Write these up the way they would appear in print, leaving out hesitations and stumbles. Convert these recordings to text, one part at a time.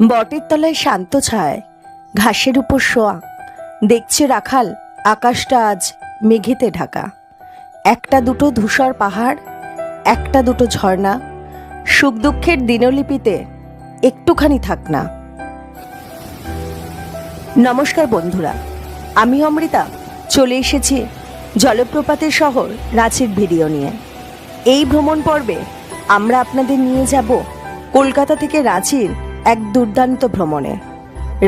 বটের তলায় শান্ত ছায়, ঘাসের উপর শোয়া, দেখছে রাখাল আকাশটা আজ মেঘেতে ঢাকা। একটা দুটো ধূসর পাহাড়, একটা দুটো ঝর্ণা, সুখ দুঃখের দিনলিপিতে একটুখানি থাক না। নমস্কার বন্ধুরা, আমি অমৃতা চলে এসেছি জলপ্রপাতের শহর রাঁচির ভিডিও নিয়ে। এই ভ্রমণ পর্বে আমরা আপনাদের নিয়ে যাব কলকাতা থেকে রাঁচির এক দুর্দান্ত ভ্রমণে।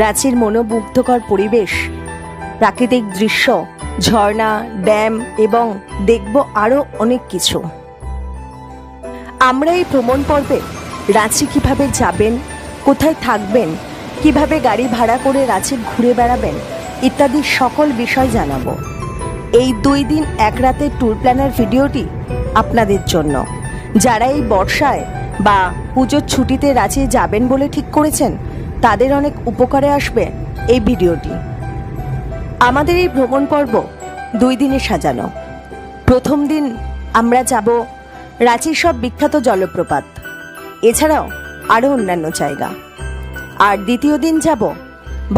রাঁচির মনোমুগ্ধকর পরিবেশ, প্রাকৃতিক দৃশ্য, ঝর্ণা, ড্যাম এবং দেখব আরও অনেক কিছু। আমরা এই ভ্রমণ পর্বে রাঁচি কিভাবে যাবেন, কোথায় থাকবেন, কিভাবে গাড়ি ভাড়া করে রাঁচি ঘুরে বেড়াবেন ইত্যাদি সকল বিষয় জানাবো। এই 2 দিন 1 রাতের ট্যুর প্ল্যানার ভিডিওটি আপনাদের জন্য, যারা এই বর্ষায় বা পুজোর ছুটিতে রাঁচি যাবেন বলে ঠিক করেছেন, তাদের অনেক উপকারে আসবে এই ভিডিওটি। আমাদের এই ভ্রমণ পর্ব 2 দিনে সাজানো। প্রথম দিন আমরা যাব রাঁচির সব বিখ্যাত জলপ্রপাত, এছাড়াও আরও অন্যান্য জায়গা। আর দ্বিতীয় দিন যাব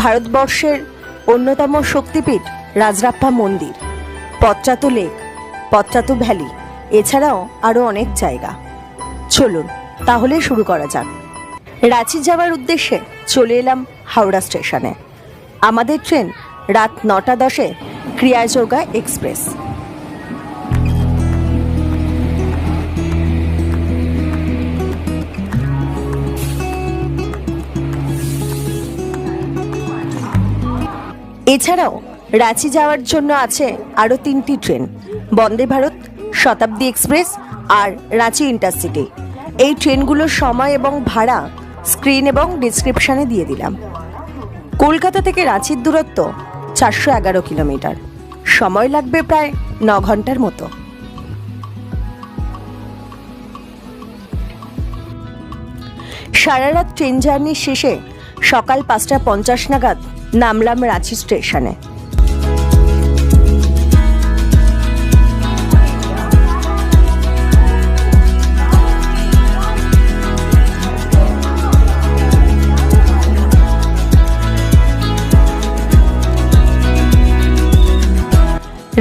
ভারতবর্ষের অন্যতম শক্তিপীঠ রাজরাপ্পা মন্দির, পত্রাতু লেক, পত্রাতু ভ্যালি, এছাড়াও আরও অনেক জায়গা। চলুন তাহলে শুরু করা যাক। রাঁচি যাওয়ার উদ্দেশ্যে চলে এলাম হাওড়া স্টেশনে। আমাদের ট্রেন রাত 9টা 10-এ ক্রিয়াযোগা এক্সপ্রেস। এছাড়াও রাঁচি যাওয়ার জন্য আছে আরও 3টি ট্রেন, বন্দে ভারত, শতাব্দী এক্সপ্রেস আর রাঁচি ইন্টারসিটি। এই ট্রেনগুলোর সময় এবং ভাড়া স্ক্রিন এবং ডিসক্রিপশানে দিয়ে দিলাম। কলকাতা থেকে রাঁচির দূরত্ব 411 কিলোমিটার, সময় লাগবে প্রায় 9 ঘন্টার মতো। সারা রাত ট্রেন জার্নির শেষে সকাল 5:50 নাগাদ নামলাম রাঁচি স্টেশনে।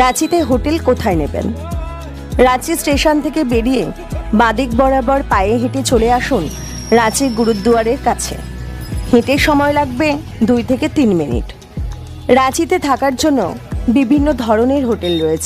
রাঁচিতে হোটেল কোথায় নেবেন? রাঁচি স্টেশন থেকে বেরিয়ে বাঁদিক বরাবর পায়ে হেঁটে চলে আসুন রাঁচি গুরুদুয়ারের কাছে। হেঁটে সময় লাগবে 2 থেকে 3 মিনিট। রাঁচিতে থাকার জন্য বিভিন্ন ধরনের হোটেল রয়েছে।